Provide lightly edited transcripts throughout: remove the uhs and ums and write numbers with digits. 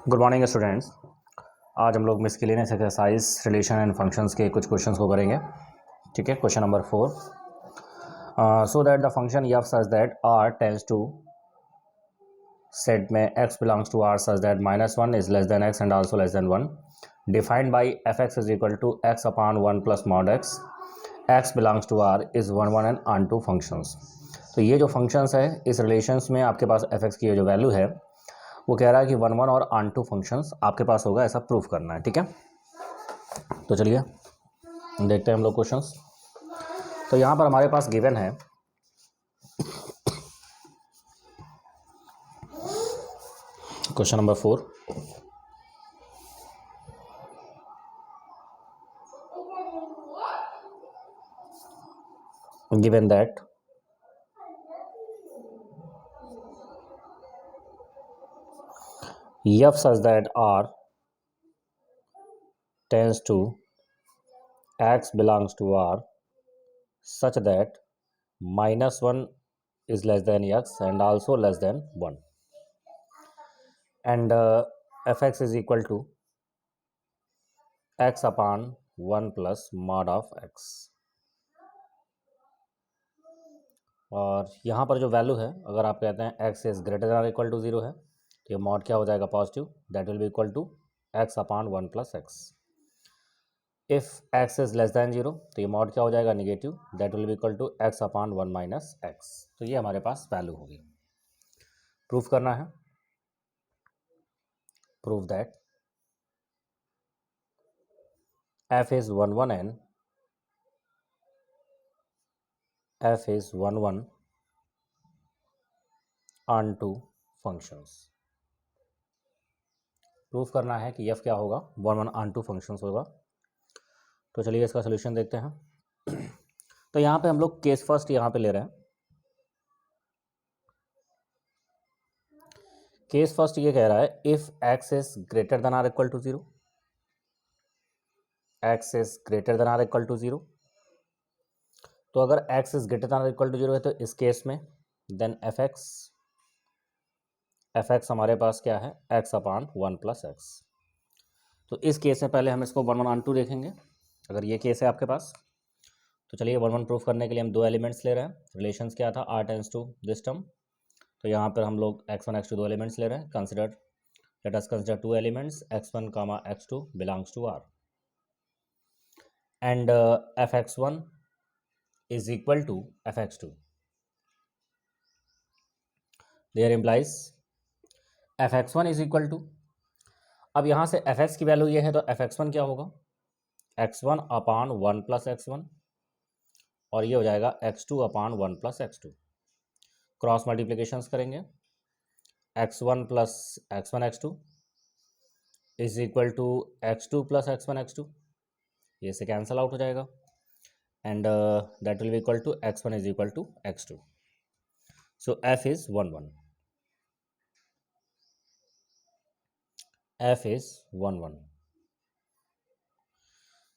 Good morning students. आज हम लोग miscellaneous exercise relation and functions के कुछ क्वेश्चंस को करेंगे। ठीक है, question number 4। So that the function F such that R tends to set में x belongs to R such that -1 is less than x and also less than 1 defined by F x is equal to x upon 1 plus mod x belongs to r इज 1 1 and onto functions. तो ये जो functions है इस relations में आपके पास F x की जो वैल्यू है वो कह रहा है कि 1 1 और ऑन टू फंक्शंस आपके पास होगा, ऐसा प्रूफ करना है। ठीक है, तो चलिए देखते हैं हम लोग क्वेश्चंस। तो यहाँ पर हमारे पास गिवन है question number 4। Given that f such that r tends to x belongs to r such that -1 is less than x and also less than 1 and fx is equal to x upon 1 plus mod of x। और यहाँ पर जो value है, अगर आप कहते हैं x is greater than equal to 0 है तो ये मॉड क्या हो जाएगा, positive, that will be equal to x upon 1 plus X. If x is less than 0 तो ये मॉड क्या हो जाएगा, negative, that will be equal to x upon 1 minus X. तो ये हमारे पास वैल्यू होगी। प्रूफ करना है, proof that f is 1 1 and f is 1 1 on to functions। Proof करना है कि f क्या होगा, 1 1 on to functions होगा। तो चलिए इसका सोल्यूशन देखते हैं। तो यहाँ पे हम लोग केस फर्स्ट यहाँ पे ले रहे हैं। केस फर्स्ट ये कह रहा है if x is greater than or equal to 0, x is greater than or equal to 0। तो अगर x is greater than or equal to 0 है तो इस केस में देन एफ एक्स हमारे पास क्या है, x अपॉन 1 प्लस एक्स। तो इस केस में पहले हम इसको 1 1 ऑन टू देखेंगे। अगर ये केस है आपके पास तो चलिए 1 1 प्रूफ करने के लिए हम दो एलिमेंट्स ले रहे हैं। रिलेशंस क्या था, r tends to this term. तो यहाँ पर हम लोग x1 x2 दो एलिमेंट्स ले रहे हैं। Consider, let us consider two elements x1 comma x2 belongs to r and fx1 is equal to fx2। There implies fx1 is equal to, अब यहाँ से fx की वैल्यू ये है तो fx1 क्या होगा, x1 अपॉन 1 प्लस x1 और ये हो जाएगा x2 upon 1 plus x2। Cross multiplications करेंगे, x1 plus x1 x2 is equal to x2 plus x1 x2, ये से कैंसल आउट हो जाएगा and that will be equal to x1 is equal to x2। So f is 1 1, f is 1 1।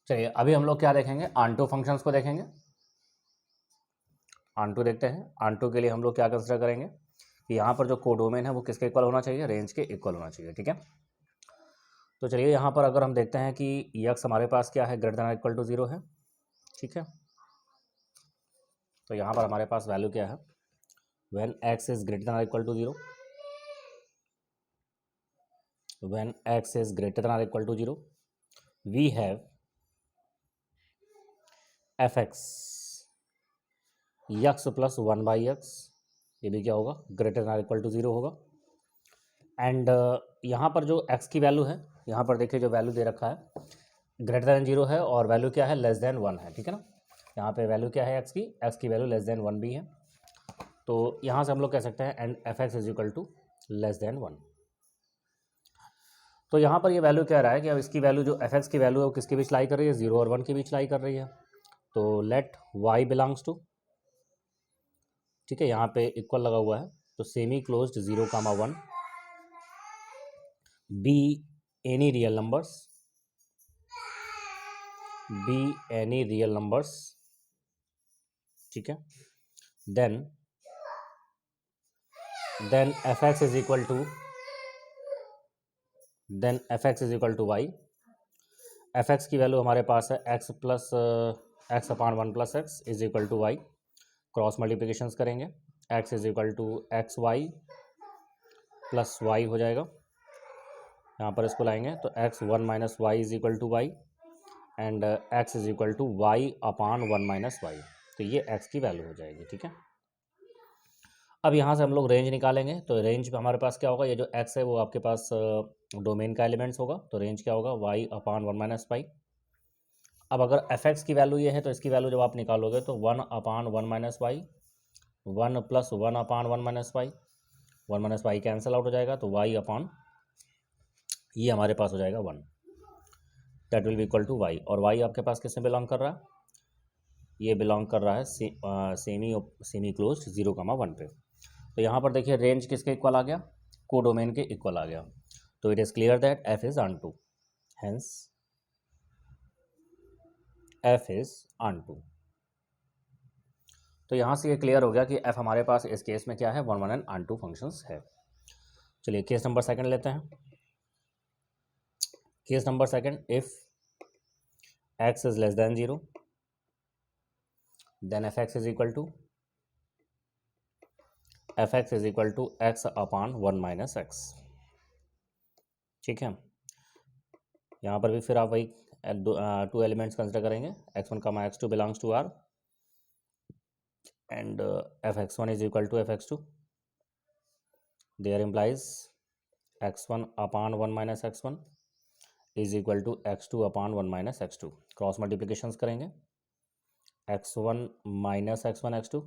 चलिए अभी हम लोग क्या देखेंगे, आंटू फंक्शंस को देखेंगे। आंटू देखते हैं। आंटू के लिए हम लोग क्या कंसिडर करेंगे कि यहाँ पर जो कोडोमेन है वो किसके इक्वल होना चाहिए, रेंज के इक्वल होना चाहिए। ठीक है, तो चलिए यहाँ पर अगर हम देखते हैं कि x हमारे पास क्या है, ग्रेटर देन इक्वल टू 0 है। ठीक है, तो यहाँ पर हमारे पास वैल्यू क्या है, when x is greater than equal to 0, when x is greater than equal to 0 we have F X X plus 1 by X, ये भी क्या होगा, ग्रेटर देन इक्वल टू 0 होगा। एंड यहाँ पर जो x की वैल्यू है, यहाँ पर देखिए जो वैल्यू दे रखा है ग्रेटर देन 0 है और वैल्यू क्या है, लेस देन 1 है। ठीक है ना, यहाँ पे वैल्यू क्या है x की वैल्यू लेस देन 1 भी है। तो यहाँ से हम लोग कह सकते हैं and F x is equal to less than 1। तो यहाँ पर ये वैल्यू कह रहा है कि अब इसकी वैल्यू जो एफ एक्स की वैल्यू है वो किसके बीच लाई कर रही है, 0 और 1 के बीच लाई कर रही है। तो लेट y बिलोंग्स टू, ठीक है, यहाँ पे इक्वल लगा हुआ है तो semi closed 0 comma 1 b any real numbers, b any real numbers. ठीक है, then F x is equal to then F x is equal to Y, F x की वैल्यू हमारे पास है x plus x upon one plus x is equal to Y, cross multiplications करेंगे, x is equal to x y plus y हो जाएगा, यहाँ पर इसको लाएंगे तो x one minus Y is equal to Y and X is equal to Y upon one minus Y, तो ये एक्स की वैल्यू हो जाएगी। ठीक है, अब यहाँ से हम लोग रेंज निकालेंगे, तो रेंज में हमारे पास क्या होगा, ये जो एक्स है वो आपके पास डोमेन का एलिमेंट्स होगा, तो रेंज क्या होगा Y upon one minus Y. अब अगर एफ एक्स की वैल्यू ये है तो इसकी वैल्यू जब आप निकालोगे तो one upon one minus Y, one plus one upon one minus Y cancel out हो जाएगा, तो वाई अपान ये हमारे पास हो जाएगा one, that will be equal to Y. और वाई आपके पास किसमें बिलोंग कर रहा है, ये बिलोंग कर रहा है सेमी क्लोज 0,1 पे। तो यहाँ पर देखिए रेंज किसके इक्वल आ गया, कोडोमेन के इक्वल आ गया, तो it is clear that F is onto, hence F is onto. तो यहाँ से ये क्लियर हो गया कि एफ हमारे पास इस केस में क्या है, one one and onto functions है। चलिए केस नंबर सेकंड लेते हैं। Case number second, if X is less than 0 then F x is equal to X upon one minus X. ठीक है, यहाँ पर भी फिर आप वही टू एलिमेंट्स कंसिडर करेंगे, x1 comma x2 belongs to R and fx1 is equal to fx2, there implies x1 upon one minus x1 is equal to x2 upon one minus x2, cross multiplications करेंगे, x1 minus x1 x2,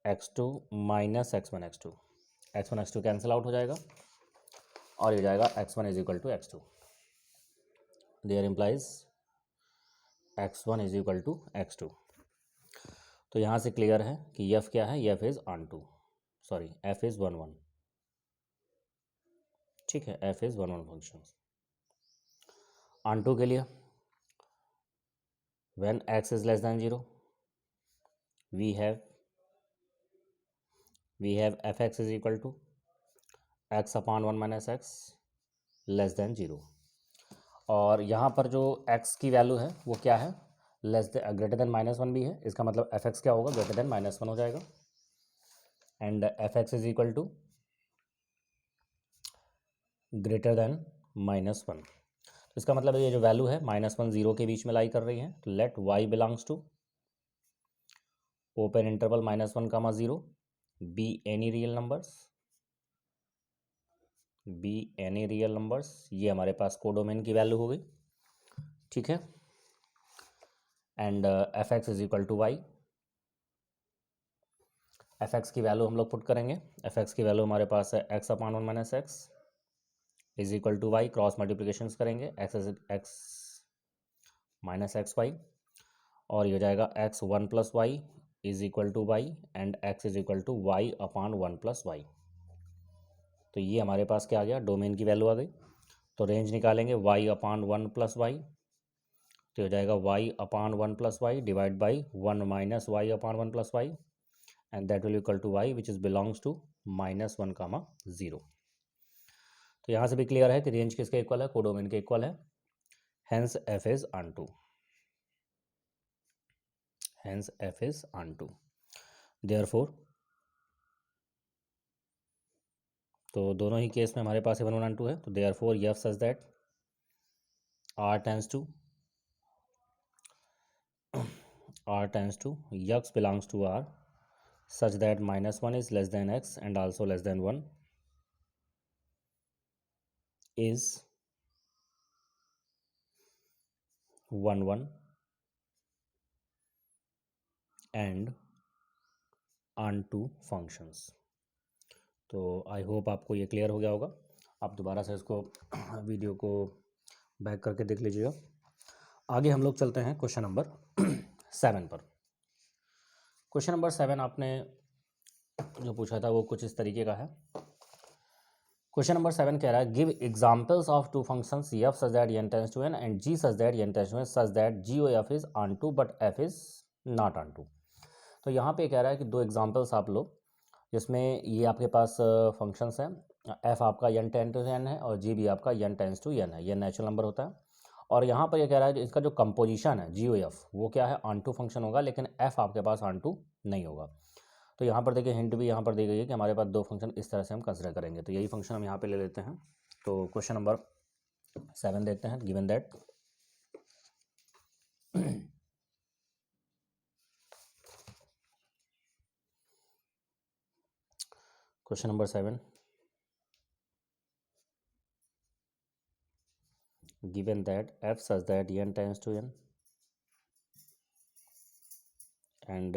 x2 minus x1 x2, x1 x2 cancel out हो जाएगा और ये जाएगा x1 is equal to x2, there implies x1 is equal to x2। तो यहाँ से clear है कि f क्या है, f is onto, sorry f is one one. ठीक है, f is one one function. Onto के लिए when x is less than 0 we have F x is equal to X upon one minus X less than 0, और यहाँ पर जो x की value है वो क्या है, ग्रेटर देन -1 भी है, इसका मतलब एफ एक्स क्या होगा, ग्रेटर देन -1 हो जाएगा and F x is equal to greater than -1। तो इसका मतलब ये जो वैल्यू है -1 0 के बीच में लाई कर रही है, तो let y belongs to open interval -1 comma 0 be any real numbers, ये हमारे पास कोडोमेन की वैल्यू हो गई। ठीक है, and F x is equal to Y, F x की वैल्यू हम लोग पुट करेंगे, एफ एक्स की वैल्यू हमारे पास है X upon one minus X is equal to Y, cross multiplications करेंगे, एक्स माइनस एक्स वाई और ये हो जाएगा X one plus Y is equal to Y and X is equal to Y upon one plus Y. तो ये हमारे पास क्या आ गया, डोमेन की वैल्यू आ गई। तो रेंज निकालेंगे y upon one plus Y, तो हो जाएगा y upon one plus Y divide by one minus Y upon one plus Y and that will equal to y which is belongs to -1 comma 0। तो यहाँ से भी clear है कि range किसके इक्वल है, कोडोमेन के इक्वल है, hence f is onto, therefore तो दोनों ही केस में हमारे पास 1 1 ऑन टू है, तो therefore f such that r tends to x belongs to R such that -1 is less than x and also less than 1 is 1 1 and on to functions। तो आई hope आपको ये clear हो गया होगा, आप दोबारा से इसको वीडियो को बैक करके देख लीजिएगा। आगे हम लोग चलते हैं क्वेश्चन नंबर 7 पर। क्वेश्चन नंबर 7 आपने जो पूछा था वो कुछ इस तरीके का है। क्वेश्चन नंबर 7 कह रहा है give examples of two functions f such that n tends to n and g such that n tends to n such that g O f is onto but f is not onto. तो यहाँ पे कह रहा है कि दो examples आप लो जिसमें ये आपके पास फंक्शंस हैं एफ आपका n टेन टू n है और जी भी आपका n टेंस टू n है, ये नेचुरल नंबर होता है। और यहाँ पर ये कह रहा है इसका जो कंपोजिशन है GOF वो क्या है, ऑन टू फंक्शन होगा, लेकिन f आपके पास ऑन टू नहीं होगा। तो यहाँ पर देखिए हिंट भी यहाँ पर दी गई है कि हमारे पास दो फंक्शन इस तरह से हम कंसिडर करेंगे, तो यही फंक्शन हम यहाँ पे ले लेते हैं। तो क्वेश्चन नंबर 7 देखते हैं। Given that question number 7, given that f such that n tends to n and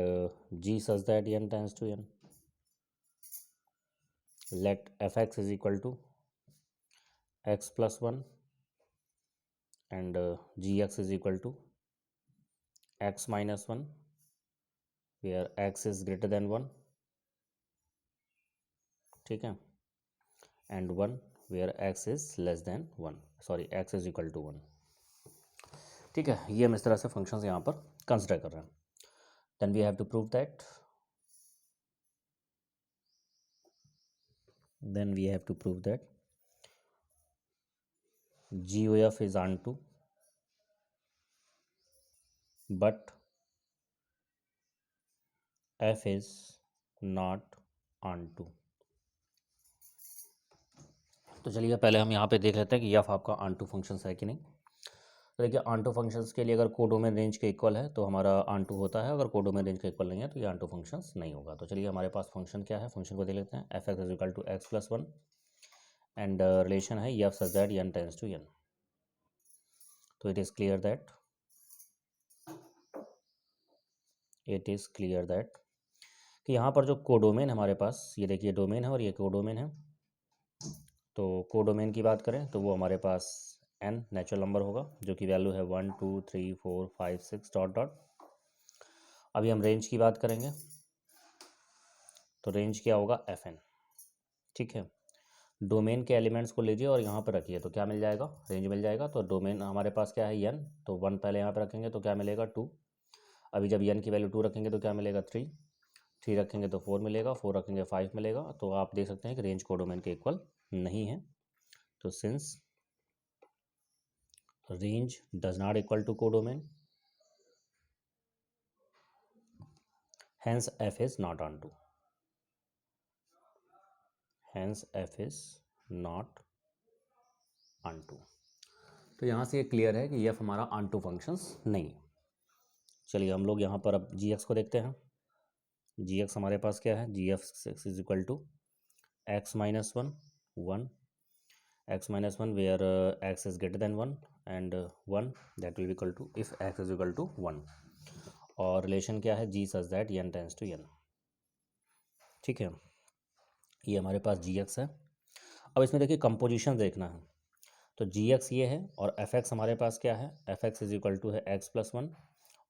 g such that n tends to n, let fx is equal to x plus 1 and gx is equal to x minus 1 where x is greater than 1, ठीक है, and 1 where x is less than 1, sorry x is equal to 1, ठीक है। ये हम इस तरह से functions यहाँ पर कंसिडर कर रहे हैं। Then we have to prove that GOF is onto but f is not onto। तो चलिए पहले हम यहाँ पे देख लेते हैं कि f आपका onto फंक्शंस है कि नहीं। तो देखिए onto फंक्शंस के लिए अगर कोडोमेन रेंज के इक्वल है तो हमारा onto होता है, अगर कोडोमेन रेंज के इक्वल नहीं है तो ये onto फंक्शंस नहीं होगा। तो चलिए हमारे पास फंक्शन क्या है, फंक्शन को देख लेते हैं। fx is equal to X plus 1 and relation है f such that n tends to n। तो इट इज़ क्लियर दैट कि यहाँ पर जो कोडोमेन हमारे पास, ये देखिए डोमेन है और ये कोडोमेन है। तो कोडोमेन की बात करें तो वो हमारे पास n नेचुरल नंबर होगा जो कि वैल्यू है 1 2 3 4 5 6 डॉट डॉट। अभी हम रेंज की बात करेंगे तो रेंज क्या होगा fn, ठीक है। डोमेन के एलिमेंट्स को लीजिए और यहाँ पर रखिए तो क्या मिल जाएगा, रेंज मिल जाएगा। तो डोमेन हमारे पास क्या है n, तो 1 पहले यहाँ पर रखेंगे तो क्या मिलेगा 2। अभी जब n की वैल्यू 2 रखेंगे तो क्या मिलेगा 3, 3 रखेंगे तो 4 मिलेगा, 4 रखेंगे 5 मिलेगा। तो आप देख सकते हैं कि रेंज कोडोमेन के इक्वल नहीं है। तो since range does not equal to codomain hence f is not onto, तो यहाँ से ये क्लियर है कि f हमारा onto फंक्शंस नहीं है। चलिए हम लोग यहाँ पर अब gx को देखते हैं। gx हमारे पास क्या है, gx is equal to x minus 1 1 x minus 1 where x is greater than 1 and 1 that will be equal to if x is equal to 1 और रिलेशन क्या है g such that n tends to n, ठीक है। ये हमारे पास gx है। अब इसमें देखिए कंपोजिशन देखना है। तो gx ये है और fx हमारे पास क्या है, fx इज इक्वल टू है x प्लस 1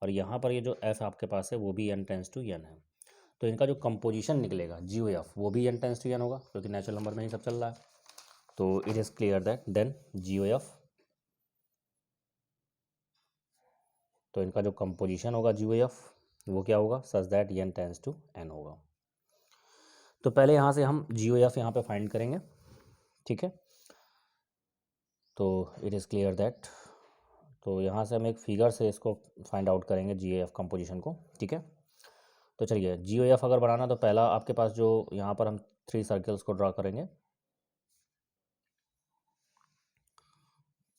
और यहाँ पर ये जो f आपके पास है वो भी n टेंस टू n है। तो इनका जो कंपोजिशन निकलेगा GOF वो भी n टेंस टू n होगा क्योंकि नेचुरल नंबर में ही सब चल रहा है। तो it is clear that then GOF, तो इनका जो कंपोजिशन होगा GOF वो क्या होगा, such that n tends to n होगा। तो पहले यहाँ से हम GOF यहाँ पे फाइंड करेंगे, ठीक है। तो इट इज़ क्लियर दैट, तो यहाँ से हम एक फिगर से इसको फाइंड आउट करेंगे GOF कंपोजिशन को, ठीक है। तो चलिए GOF अगर बनाना तो पहला आपके पास जो यहाँ पर हम 3 सर्कल्स को ड्रा करेंगे,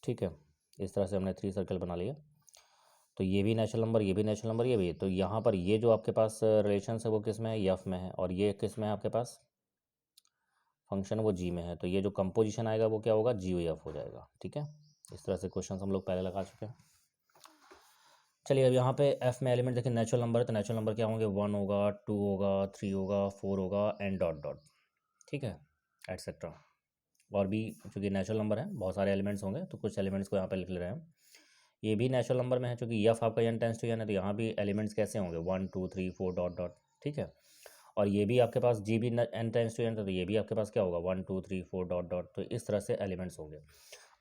ठीक है। इस तरह से हमने 3 सर्कल बना लिया। तो ये भी नेचुरल नंबर, ये भी नेचुरल नंबर, ये भी। तो यहाँ पर ये जो आपके पास रिलेशन है वो किस में है, एफ में है, और ये किस में है आपके पास फंक्शन वो जी में है। तो ये जो कंपोजिशन आएगा वो क्या होगा, GOF हो जाएगा, ठीक है। इस तरह से क्वेश्चन हम लोग पहले लगा चुके हैं। चलिए अब यहाँ पे एफ में एलिमेंट देखिए नेचुरल नंबर है, तो नेचुरल नंबर क्या होंगे, 1 होगा, 2 होगा, 3 होगा, 4 होगा एंड डॉट डॉट, ठीक है, एटसेट्रा। और भी चूँकि नेचुरल नंबर है बहुत सारे एलिमेंट्स होंगे तो कुछ एलिमेंट्स को यहाँ पे लिख ले रहे हैं। ये भी नेचुरल नंबर में है क्योंकि एफ आपका n टेंस टू n है, तो यहाँ भी एलिमेंट्स कैसे होंगे 1 2 3 4 डॉट डॉट, ठीक है। और ये भी आपके पास जी भी n टेंस टू n था, तो ये भी आपके पास क्या होगा 1 2 3 4 डॉट डॉट। तो इस तरह से एलिमेंट्स होंगे।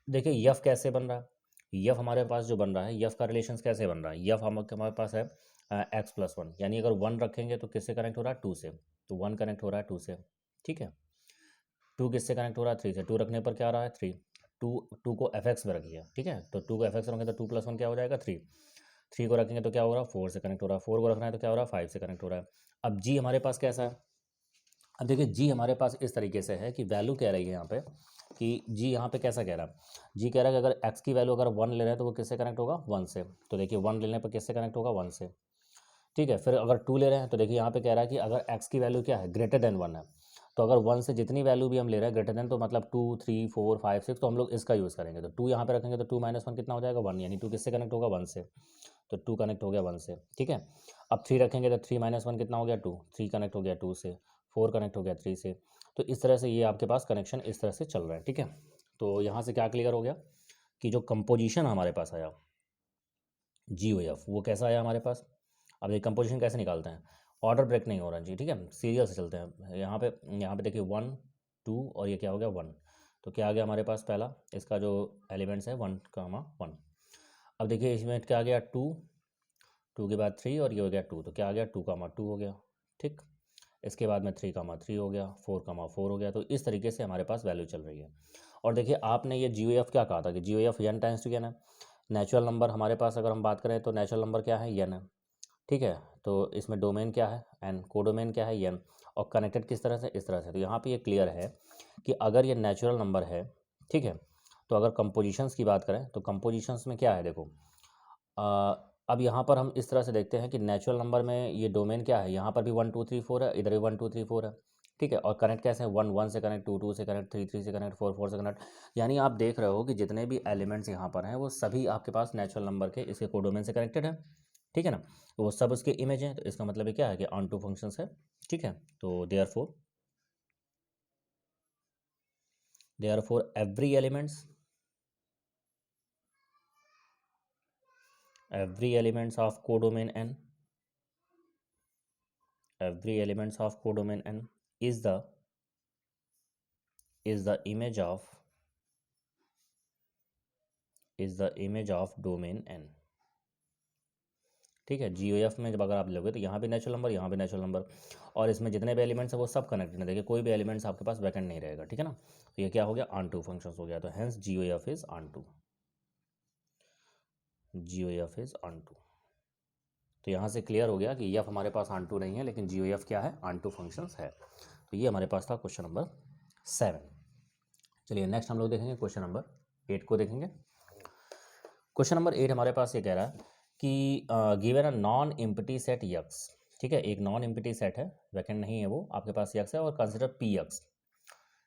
देखिए यफ कैसे बन रहा है, यफ हमारे पास जो बन रहा है, यफ का रिलेशन कैसे बन रहा है, यफ हमारे पास है एक्स प्लस 1, यानी अगर 1 रखेंगे तो किससे कनेक्ट हो रहा है, 2 से, तो 1 कनेक्ट हो रहा है 2 से, ठीक है। 2 किससे कनेक्ट हो रहा है? 3 से। 2 रखने पर क्या आ रहा है? 3। 2 को fx में रखिए, ठीक है। तो 2 को fx रखेंगे तो 2 + 1 क्या हो जाएगा? 3। 3 को रखेंगे तो क्या हो रहा है? 4 से कनेक्ट हो रहा है। 4 को रखना है तो क्या हो रहा है? 5 से कनेक्ट हो रहा है। अब जी हमारे पास कैसा है? अब देखिए जी हमारे पास इस तरीके से है कि वैल्यू कह रही है यहाँ पे कि जी यहाँ पे कैसा कह रहा है? जी कह रहा है कि अगर x की वैल्यू अगर 1 ले रहे हैं तो वो किससे कनेक्ट होगा? 1 से। तो देखिए 1 लेने पर किससे कनेक्ट होगा? 1 से, ठीक है। फिर अगर 2 ले रहे हैं तो देखिए यहाँ पे कह रहा है कि अगर x की वैल्यू क्या है? ग्रेटर देन 1 है। तो अगर 1 से जितनी वैल्यू भी हम ले रहे हैं ग्रेटर देन, तो मतलब 2 3 4 5 6, तो हम लोग इसका यूज़ करेंगे। तो 2 यहाँ पे रखेंगे तो 2 - 1 कितना हो जाएगा? 1, यानी 2 किससे कनेक्ट होगा? 1 से। तो 2 कनेक्ट हो गया 1 से, ठीक है। अब 3 रखेंगे तो 3 - 1 कितना हो गया? 2। 3 कनेक्ट हो गया 2 से। 4 कनेक्ट हो गया 3 से। तो इस तरह से ये आपके पास कनेक्शन इस तरह से चल रहा है, ठीक है। तो यहाँ से क्या क्लियर हो गया कि जो कंपोजिशन हमारे पास आया GOF वो कैसा आया हमारे पास? अब ये कंपोजिशन कैसे निकालते हैं? ऑर्डर ब्रेक नहीं हो रहा जी, ठीक है, सीरियल से चलते हैं। यहाँ पे देखिए 1 2 और ये क्या हो गया? 1। तो क्या आ गया हमारे पास? पहला इसका जो एलिमेंट्स है 1, 1। अब देखिए इसमें क्या आ गया? 2, 2 के बाद 3 और ये हो गया 2। तो क्या आ गया? 2, 2 हो गया, ठीक। इसके बाद में 3, 3 हो गया, 4, 4 हो गया। तो इस तरीके से हमारे पास वैल्यू चल रही है। और देखिए आपने ये GOF क्या कहा था कि GOF n times two n है। नेचुरल नंबर हमारे पास अगर हम बात करें तो नेचुरल नंबर क्या है? n है, ठीक है। तो इसमें डोमेन क्या है? n। कोडोमेन क्या है? n। और कनेक्टेड किस तरह से? इस तरह से। तो यहाँ पे ये क्लियर है कि अगर ये नेचुरल नंबर है, ठीक है, तो अगर कंपोजिशंस की बात करें तो कंपोजिशंस में क्या है? देखो अब यहाँ पर हम इस तरह से देखते हैं कि नेचुरल नंबर में ये डोमेन क्या है? यहाँ पर भी 1 2 3 4 है, इधर भी 1 2 3 4 है, ठीक है। और कनेक्ट कैसे है? 1 1 से कनेक्ट, 2 2 से कनेक्ट, 3 3 से कनेक्ट, 4 4 से कनेक्ट। यानी आप देख रहे हो कि जितने भी एलिमेंट्स यहाँ पर हैं वो सभी आपके पास नेचुरल नंबर के इसके कोडोमेन से कनेक्टेड है, ठीक है ना। तो वो सब उसके इमेज हैं। तो इसका मतलब ये क्या है कि ऑन टू फंक्शंस है, ठीक है। तो therefore every elements of codomain n, every elements of codomain n is the image of domain n, ठीक है। GOF में जब अगर आप लोगे तो यहाँ भी नेचुरल नंबर, यहाँ भी नेचुरल नंबर, और इसमें जितने भी एलिमेंट्स हैं वो सब कनेक्टेड है। देखिए कोई भी एलिमेंट्स आपके पास वैकेंट नहीं रहेगा, ठीक है ना। तो ये क्या हो गया? ऑन टू फंक्शंस हो गया। तो hence GOF is onto, GOF is onto. तो यहाँ से क्लियर हो गया कि एफ हमारे पास ऑन टू नहीं है, लेकिन GOF क्या है? ऑन टू फंक्शंस है। तो ये हमारे पास था क्वेश्चन नंबर 7। चलिए नेक्स्ट हम लोग देखेंगे क्वेश्चन नंबर 8 को देखेंगे। क्वेश्चन नंबर 8 हमारे पास ये कह रहा है कि given a non empty set x, ठीक है। एक नॉन एम्प्टी सेट है, वैकेंट नहीं है वो, आपके पास यक्स है, और कंसिडर PX,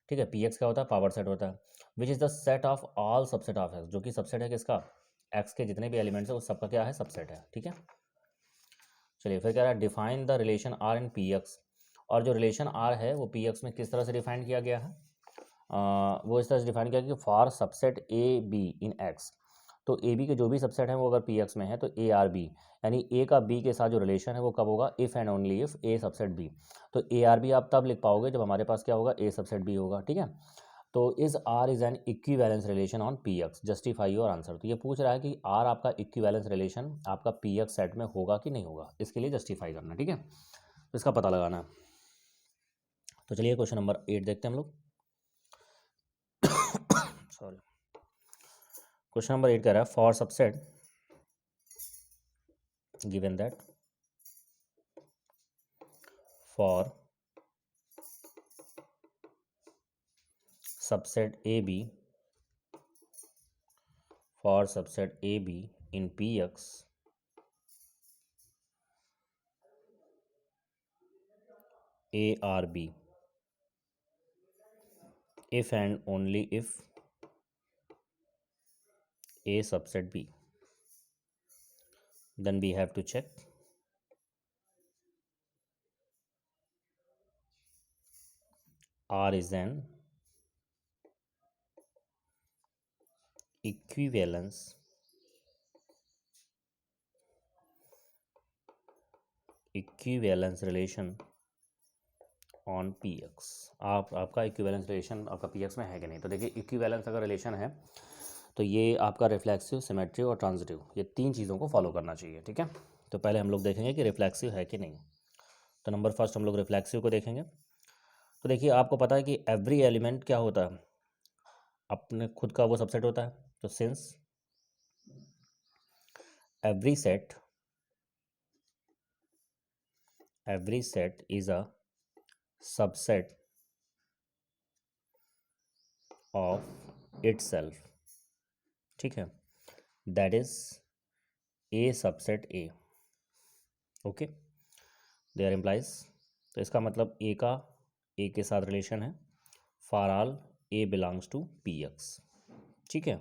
ठीक है। PX क्या होता है? पावर सेट होता है। Which is the set of all subset of x, जो कि सबसेट है किसका? एक्स के जितने भी एलिमेंट्स है उस सबका क्या है? सबसेट है, ठीक है। चलिए फिर कह रहा है define the relation R in PX, और जो रिलेशन R है वो PX में किस तरह से डिफाइन किया गया है? वो इस तरह से डिफाइन किया कि for subset AB in X, तो AB के जो भी सबसेट हैं वो अगर PX में है तो ARB, यानी A का B के साथ जो रिलेशन है वो कब होगा? If and only if A subset B। तो ARB आप तब लिख पाओगे जब हमारे पास क्या होगा? A सबसेट B होगा, ठीक है। तो is R is an equivalence relation on PX, justify your answer. तो ये पूछ रहा है कि R आपका इक्विवेलेंस रिलेशन आपका PX सेट में होगा कि नहीं होगा, इसके लिए जस्टिफाई करना, ठीक है। तो इसका पता लगाना है। तो चलिए क्वेश्चन नंबर 8 देखते हैं हम लोग। सॉरी, क्वेश्चन नंबर 8 कह रहा है for subset given that for subset AB in PX ARB if and only if A subset B, then we have to check R is an equivalence relation on PX। आपका equivalence relation आपका PX में है कि नहीं? तो देखिए equivalence अगर relation है तो ये आपका रिफ्लेक्सिव, सिमेट्री और ट्रांजिटिव, ये 3 चीज़ों को फॉलो करना चाहिए, ठीक है। तो पहले हम लोग देखेंगे कि रिफ्लेक्सिव है कि नहीं। तो नंबर फर्स्ट हम लोग रिफ्लेक्सिव को देखेंगे। तो देखिए आपको पता है कि एवरी एलिमेंट क्या होता है, अपने खुद का वो सबसेट होता है। तो since every set is a subset of itself, ठीक है, that is A subset A. Okay, there implies, तो इसका मतलब ए के साथ रिलेशन है for all A belongs to P X, ठीक है।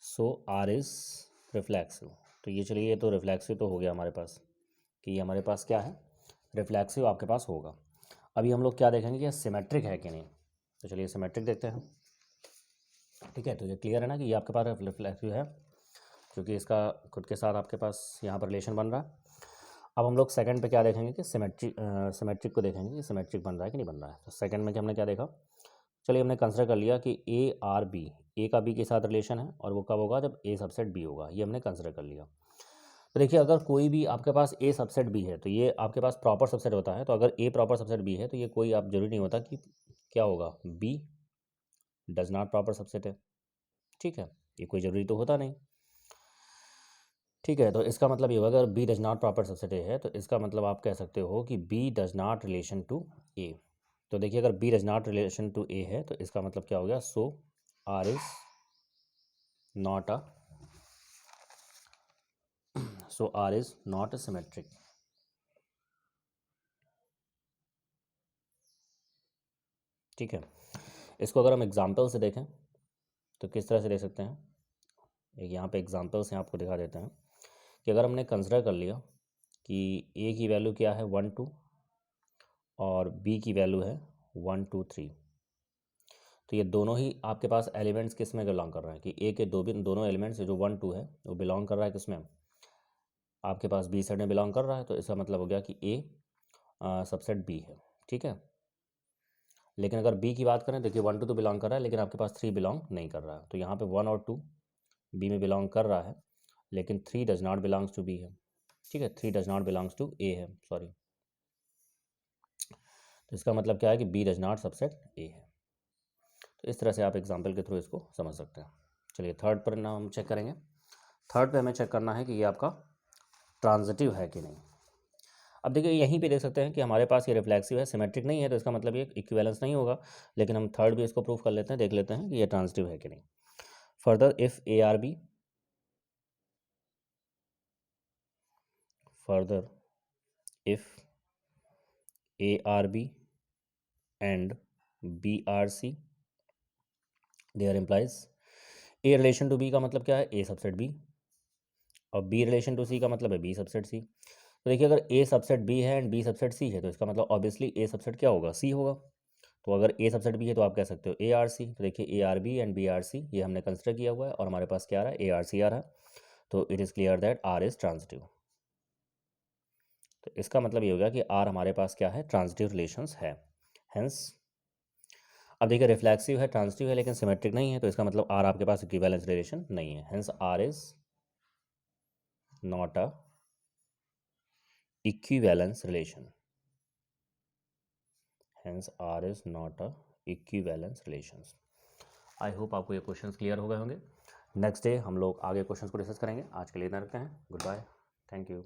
So R is reflexive. तो ये चलिए, ये तो रिफ्लेक्सिव तो हो गया हमारे पास, कि ये हमारे पास क्या है, रिफ्लेक्सिव आपके पास होगा। अभी हम लोग क्या देखेंगे कि ये सिमेट्रिक है कि नहीं। तो चलिए सिमेट्रिक देखते हैं, ठीक है। तो ये क्लियर है ना कि ये आपके पास रिफ्लेक्सिव है, क्योंकि इसका खुद के साथ आपके पास यहाँ पर रिलेशन बन रहा है। अब हम लोग सेकंड पे क्या देखेंगे कि सिमेट्रिक को देखेंगे कि सिमेट्रिक बन रहा है कि नहीं बन रहा है। तो सेकंड में कि हमने क्या देखा, चलिए हमने कंसिडर कर लिया कि ए आर बी, ए का बी के साथ रिलेशन है, और वो कब होगा, जब ए सबसेट बी होगा। ये हमने कंसिडर कर लिया। तो देखिए अगर कोई भी आपके पास ए सबसेट बी है तो ये आपके पास प्रॉपर सबसेट होता है। तो अगर ए प्रॉपर सबसेट बी है तो ये कोई आप जरूरी नहीं होता कि क्या होगा, B does not proper subset है, ठीक है, ये कोई ज़रूरी तो होता नहीं, ठीक है। तो इसका मतलब ये होगा, अगर B does not proper subset A है तो इसका मतलब आप कह सकते हो कि B does not relation to A. तो देखिए अगर B does not relation to A है तो इसका मतलब क्या हो गया, so R is not a so R is not a symmetric, ठीक है। इसको अगर हम एग्जाम्पल से देखें तो किस तरह से देख सकते हैं, एक यहाँ पे एग्जाम्पल से आपको दिखा देते हैं कि अगर हमने कंसिडर कर लिया कि ए की वैल्यू क्या है 1 2 और बी की वैल्यू है 1 2 3, तो ये दोनों ही आपके पास एलिमेंट्स किस में बिलोंग कर रहे हैं, कि ए के दोनों एलिमेंट्स जो 1 2 है वो बिलोंग कर रहा है किस में, आपके पास बी सेट में बिलोंग कर रहा है। तो इसका मतलब हो गया कि ए सबसेट बी है, ठीक है। लेकिन अगर बी की बात करें, देखिए 1 2 तो बिलोंग कर रहा है, लेकिन आपके पास 3 बिलोंग नहीं कर रहा है। तो यहाँ पे 1 और 2 बी में बिलोंग कर रहा है, लेकिन 3 does not belongs to B है, ठीक है, 3 does not belongs to A है, सॉरी। तो इसका मतलब क्या है कि B does not subset A है। तो इस तरह से आप एग्जाम्पल के थ्रू इसको समझ सकते हैं। चलिए थर्ड पर ना हम चेक करेंगे। थर्ड पे हमें चेक करना है कि ये आपका ट्रांजिटिव है कि नहीं। अब देखिए यहीं पे देख सकते हैं कि हमारे पास ये रिफ्लेक्सिव है, सिमेट्रिक नहीं है, तो इसका मतलब ये इक्विवेलेंस नहीं होगा। लेकिन हम थर्ड भी इसको प्रूव कर लेते हैं, देख लेते हैं कि ये ट्रांजिटिव है कि नहीं। Further if A R B, further if A R B and B R C, there implies A relation to B का मतलब क्या है, ए सबसेट बी, और बी रिलेशन टू सी का मतलब है बी सबसेट सी। तो देखिए अगर ए सबसेट बी है एंड बी सबसेट सी है तो इसका मतलब ऑब्वियसली ए सबसेट क्या होगा, सी होगा। तो अगर ए सबसेट बी है तो आप कह सकते हो ए आर सी। तो देखिए A R B and B R C ये हमने कंसिडर किया हुआ है, और हमारे पास क्या आ रहा है, ए आर सी आ रहा है। तो it is clear that R is transitive. तो इसका मतलब ये हो गया कि आर हमारे पास क्या है, ट्रांजिटिव रिलेशंस है। हेंस अब देखिए रिफ्लेक्सिव है, ट्रांजिटिव है, लेकिन सिमेट्रिक नहीं है, तो इसका मतलब आर आपके पास इक्विवेलेंस रिलेशन नहीं है। Hence R is not a equivalence relation, hence R is not a equivalence relations. I hope आपको ये क्वेश्चंस क्लियर हो गए होंगे। नेक्स्ट डे हम लोग आगे क्वेश्चंस को डिस्कस करेंगे। आज के लिए इतना रखते हैं। Good bye, thank you.